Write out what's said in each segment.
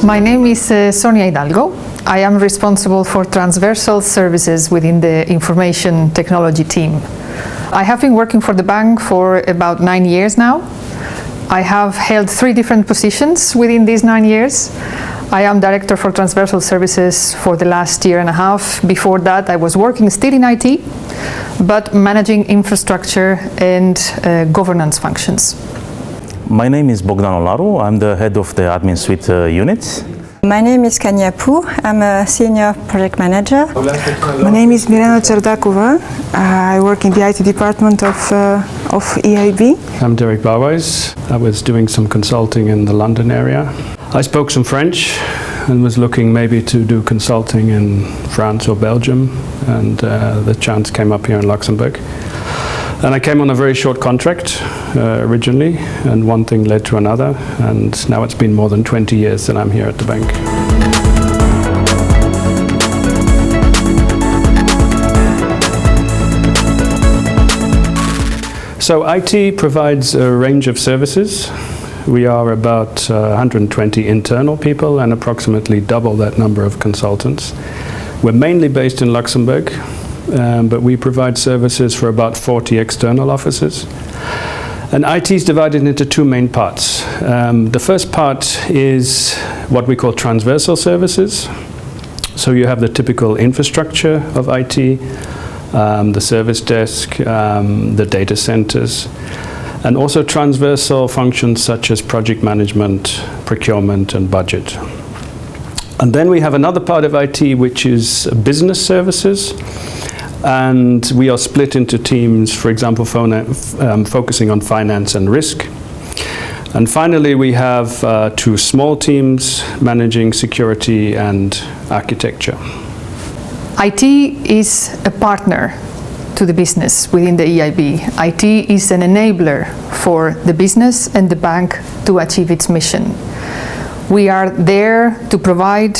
My name is Sonia Hidalgo. I am responsible for transversal services within the information technology team. I have been working for the bank for about 9 years now. I have held 3 different positions within these 9 years. I am Director for Transversal Services for the last year and a half. Before that, I was working still in IT, but managing infrastructure and governance functions. My name is Bogdan Olaru. I'm the head of the Admin Suite unit. My name is Kanya Pu. I'm a senior project manager. My name is Mirena Cerdakova. I work in the IT department of EIB. I'm Derek Bauwais. I was doing some consulting in the London area. I spoke some French and was looking maybe to do consulting in France or Belgium, and the chance came up here in Luxembourg. And I came on a very short contract originally, and one thing led to another, and now it's been more than 20 years that I'm here at the bank. So IT provides a range of services. We are about 120 internal people and approximately double that number of consultants. We're mainly based in Luxembourg, but we provide services for about 40 external offices. And IT is divided into 2 main parts. The first part is what we call transversal services. So you have the typical infrastructure of IT, the service desk, the data centers, and also transversal functions such as project management, procurement, and budget. And then we have another part of IT which is business services. And we are split into teams, for example, focusing on finance and risk. And finally, we have 2 small teams managing security and architecture. IT is a partner to the business within the EIB. IT is an enabler for the business and the bank to achieve its mission. We are there to provide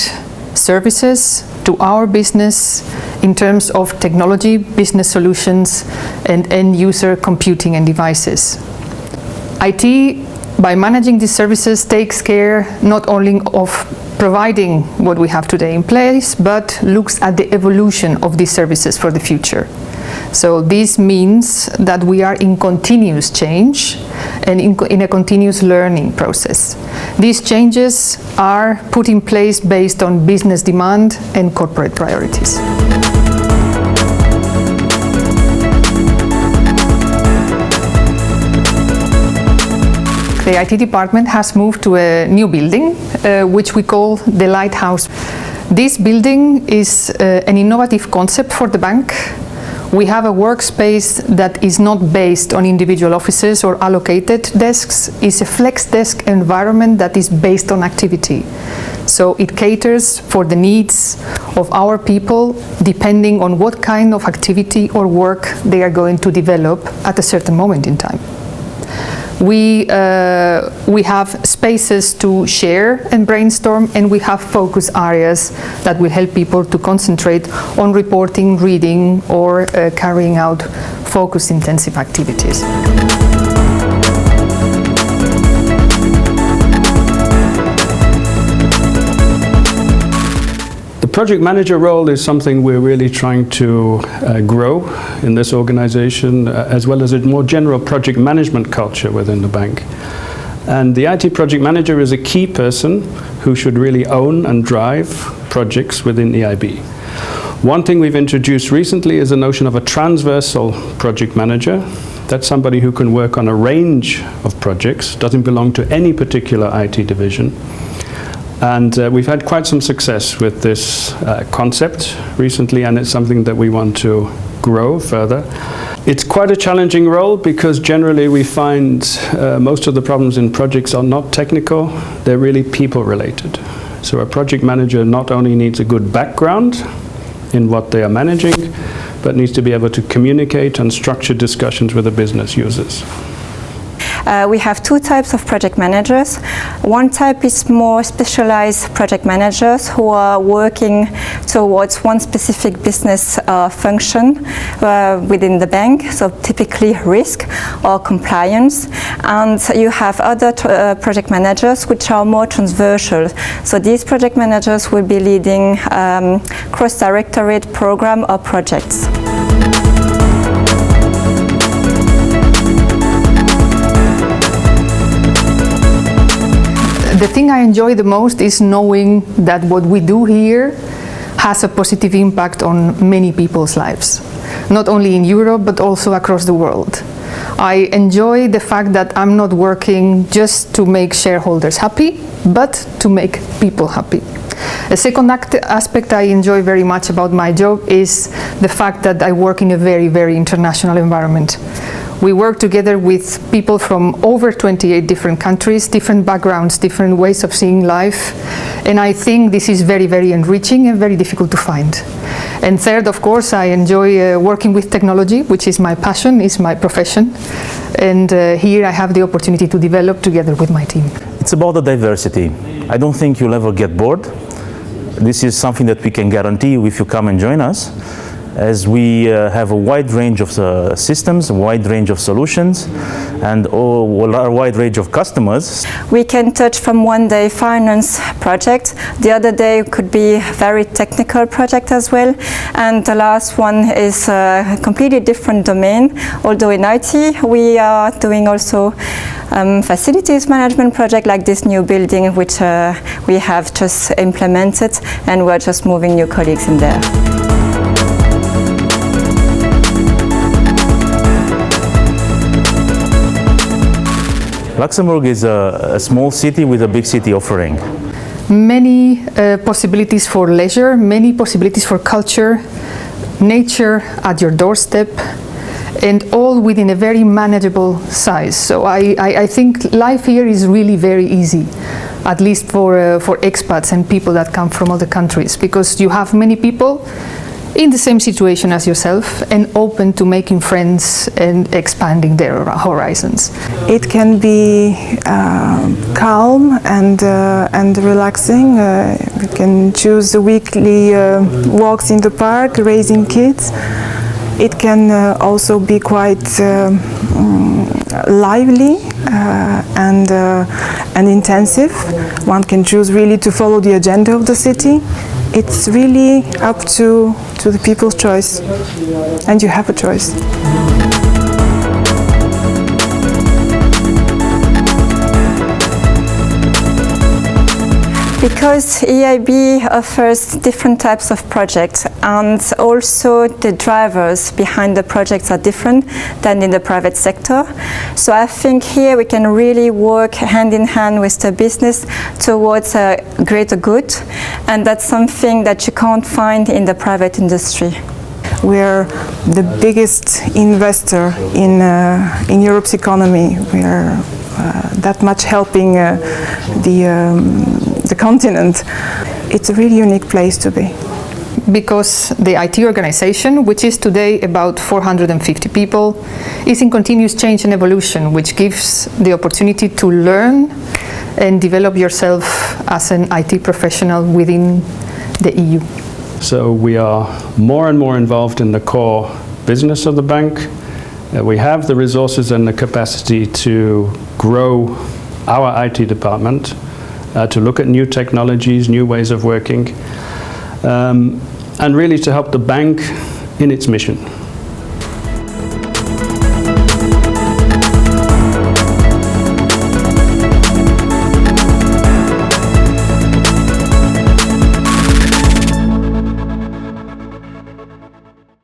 services to our business in terms of technology, business solutions, and end-user computing and devices. IT, by managing these services, takes care not only of providing what we have today in place, but looks at the evolution of these services for the future. So this means that we are in continuous change and in a continuous learning process. These changes are put in place based on business demand and corporate priorities. The IT department has moved to a new building, which we call the Lighthouse. This building is an innovative concept for the bank. We have a workspace that is not based on individual offices or allocated desks. It's a flex desk environment that is based on activity. So it caters for the needs of our people depending on what kind of activity or work they are going to develop at a certain moment in time. We have spaces to share and brainstorm, and we have focus areas that will help people to concentrate on reporting, reading, or carrying out focus-intensive activities. The project manager role is something we're really trying to grow in this organization, as well as a more general project management culture within the bank. And the IT project manager is a key person who should really own and drive projects within EIB. One thing we've introduced recently is the notion of a transversal project manager. That's somebody who can work on a range of projects, doesn't belong to any particular IT division. And we've had quite some success with this concept recently, and it's something that we want to grow further. It's quite a challenging role because generally we find most of the problems in projects are not technical, they're really people related. So a project manager not only needs a good background in what they are managing, but needs to be able to communicate and structure discussions with the business users. We have two types of project managers. One type is more specialized project managers who are working towards one specific business function within the bank, so typically risk or compliance. And you have other project managers which are more transversal. So these project managers will be leading cross-directorate program or projects. The thing I enjoy the most is knowing that what we do here has a positive impact on many people's lives, not only in Europe but also across the world. I enjoy the fact that I'm not working just to make shareholders happy, but to make people happy. A second aspect I enjoy very much about my job is the fact that I work in a very, very international environment. We work together with people from over 28 different countries, different backgrounds, different ways of seeing life, and I think this is very, very enriching and very difficult to find. And third, of course, I enjoy working with technology, which is my passion, is my profession, and here I have the opportunity to develop together with my team. It's about the diversity. I don't think you'll ever get bored. This is something that we can guarantee you if you come and join us, as we have a wide range of systems, a wide range of solutions, and a wide range of customers. We can touch from one day finance project, the other day could be a very technical project as well, and the last one is a completely different domain. Although in IT we are doing also facilities management project like this new building which we have just implemented, and we're just moving new colleagues in there. Luxembourg is a small city with a big city offering. Many possibilities for leisure, many possibilities for culture, nature at your doorstep, and all within a very manageable size. So I think life here is really very easy, at least for expats and people that come from other countries, because you have many people in the same situation as yourself and open to making friends and expanding their horizons. It can be calm and relaxing. You can choose the weekly walks in the park, raising kids. It can also be quite lively and intensive. One can choose really to follow the agenda of the city. It's really up to the people's choice, and you have a choice. Because EIB offers different types of projects, and also the drivers behind the projects are different than in the private sector. So I think here we can really work hand in hand with the business towards a greater good, and that's something that you can't find in the private industry. We're the biggest investor in Europe's economy. We're that much helping the continent. It's a really unique place to be. Because the IT organization, which is today about 450 people, is in continuous change and evolution, which gives the opportunity to learn and develop yourself as an IT professional within the EU. So we are more and more involved in the core business of the bank. We have the resources and the capacity to grow our IT department, to look at new technologies, new ways of working, and really to help the bank in its mission.